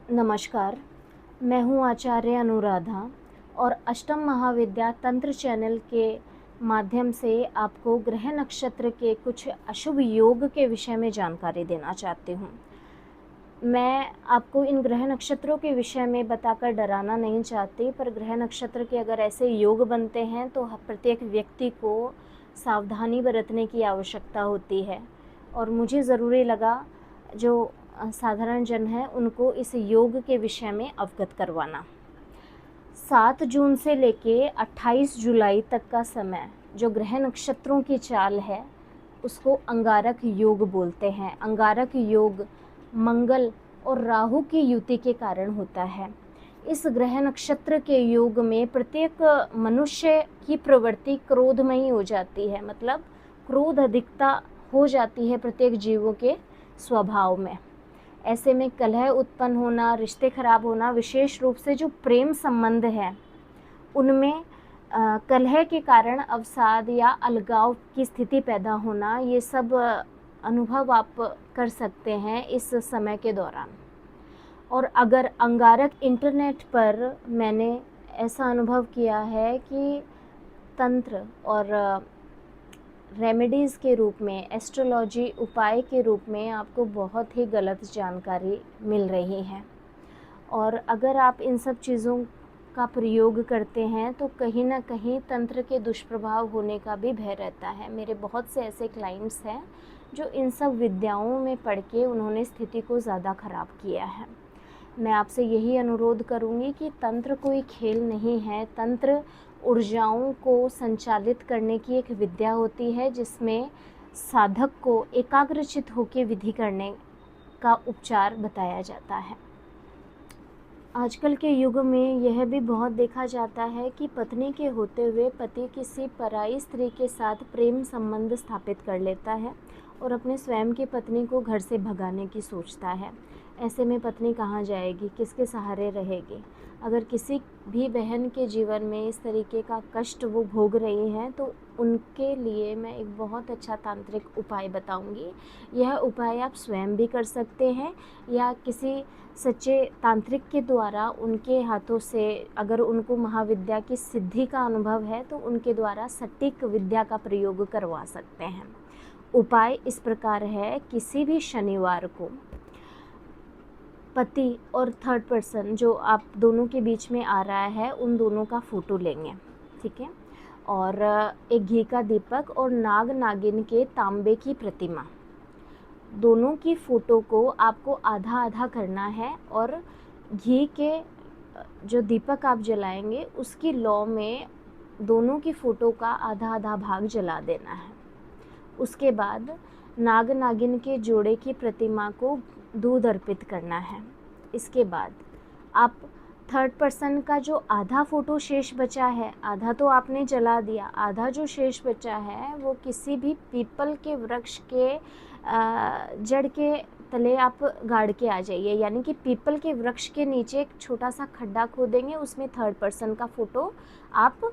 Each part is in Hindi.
नमस्कार, मैं हूँ आचार्य अनुराधा और अष्टम महाविद्या तंत्र चैनल के माध्यम से आपको ग्रह नक्षत्र के कुछ अशुभ योग के विषय में जानकारी देना चाहती हूँ। मैं आपको इन ग्रह नक्षत्रों के विषय में बताकर डराना नहीं चाहती, पर ग्रह नक्षत्र के अगर ऐसे योग बनते हैं तो प्रत्येक व्यक्ति को सावधानी बरतने की आवश्यकता होती है और मुझे ज़रूरी लगा जो साधारण जन है उनको इस योग के विषय में अवगत करवाना। 7 जून से लेके 28 जुलाई तक का समय जो ग्रह नक्षत्रों की चाल है उसको अंगारक योग बोलते हैं। अंगारक योग मंगल और राहु की युति के कारण होता है। इस ग्रह नक्षत्र के योग में प्रत्येक मनुष्य की प्रवृत्ति क्रोधमयी हो जाती है, मतलब क्रोध अधिकता हो जाती है प्रत्येक जीवों के स्वभाव में। ऐसे में कलह उत्पन्न होना, रिश्ते खराब होना, विशेष रूप से जो प्रेम संबंध है उनमें कलह के कारण अवसाद या अलगाव की स्थिति पैदा होना, ये सब अनुभव आप कर सकते हैं इस समय के दौरान। और अगर अंगारक इंटरनेट पर मैंने ऐसा अनुभव किया है कि तंत्र और रेमेडीज़ के रूप में, एस्ट्रोलॉजी उपाय के रूप में आपको बहुत ही गलत जानकारी मिल रही है और अगर आप इन सब चीज़ों का प्रयोग करते हैं तो कहीं ना कहीं तंत्र के दुष्प्रभाव होने का भी भय रहता है। मेरे बहुत से ऐसे क्लाइंट्स हैं जो इन सब विद्याओं में पढ़ के उन्होंने स्थिति को ज़्यादा ख़राब किया है। मैं आपसे यही अनुरोध करूंगी कि तंत्र कोई खेल नहीं है। तंत्र ऊर्जाओं को संचालित करने की एक विद्या होती है जिसमें साधक को एकाग्रचित होकर विधि करने का उपचार बताया जाता है। आजकल के युग में यह भी बहुत देखा जाता है कि पत्नी के होते हुए पति किसी पराई स्त्री के साथ प्रेम संबंध स्थापित कर लेता है और अपने स्वयं की पत्नी को घर से भगाने की सोचता है। ऐसे में पत्नी कहाँ जाएगी, किसके सहारे रहेगी? अगर किसी भी बहन के जीवन में इस तरीके का कष्ट वो भोग रही हैं तो उनके लिए मैं एक बहुत अच्छा तांत्रिक उपाय बताऊंगी। यह उपाय आप स्वयं भी कर सकते हैं या किसी सच्चे तांत्रिक के द्वारा उनके हाथों से, अगर उनको महाविद्या की सिद्धि का अनुभव है तो उनके द्वारा सटीक विद्या का प्रयोग करवा सकते हैं। उपाय इस प्रकार है, किसी भी शनिवार को पति और थर्ड पर्सन जो आप दोनों के बीच में आ रहा है उन दोनों का फ़ोटो लेंगे, ठीक है, और एक घी का दीपक और नाग नागिन के तांबे की प्रतिमा, दोनों की फ़ोटो को आपको आधा आधा करना है और घी के जो दीपक आप जलाएंगे उसकी लौ में दोनों की फ़ोटो का आधा आधा भाग जला देना है। उसके बाद नाग नागिन के जोड़े की प्रतिमा को दूध अर्पित करना है। इसके बाद आप थर्ड पर्सन का जो आधा फ़ोटो शेष बचा है, आधा तो आपने जला दिया, आधा जो शेष बचा है वो किसी भी पीपल के वृक्ष के जड़ के तले आप गाड़ के आ जाइए। यानी कि पीपल के वृक्ष के नीचे एक छोटा सा खड्डा खोदेंगे, उसमें थर्ड पर्सन का फ़ोटो आप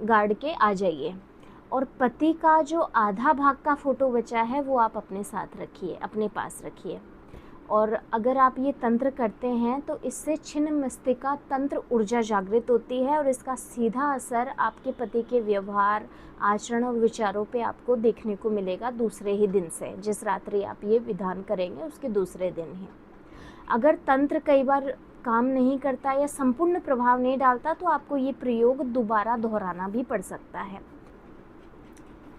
गाड़ के आ जाइए और पति का जो आधा भाग का फ़ोटो बचा है वो आप अपने साथ रखिए, अपने पास रखिए। और अगर आप ये तंत्र करते हैं तो इससे छिन्न मस्तिका तंत्र ऊर्जा जागृत होती है और इसका सीधा असर आपके पति के व्यवहार, आचरण और विचारों पे आपको देखने को मिलेगा दूसरे ही दिन से। जिस रात्रि आप ये विधान करेंगे उसके दूसरे दिन ही। अगर तंत्र कई बार काम नहीं करता या संपूर्ण प्रभाव नहीं डालता तो आपको ये प्रयोग दोबारा दोहराना भी पड़ सकता है।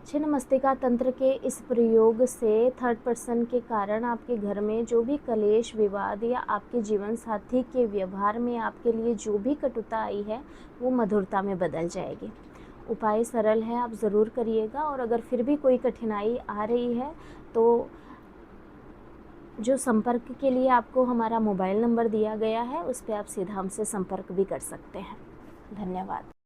छिन्न मस्तिका तंत्र के इस प्रयोग से थर्ड पर्सन के कारण आपके घर में जो भी कलेश, विवाद या आपके जीवन साथी के व्यवहार में आपके लिए जो भी कटुता आई है वो मधुरता में बदल जाएगी। उपाय सरल है, आप ज़रूर करिएगा। और अगर फिर भी कोई कठिनाई आ रही है तो जो संपर्क के लिए आपको हमारा मोबाइल नंबर दिया गया है उस पर आप सीधा हमसे संपर्क भी कर सकते हैं। धन्यवाद।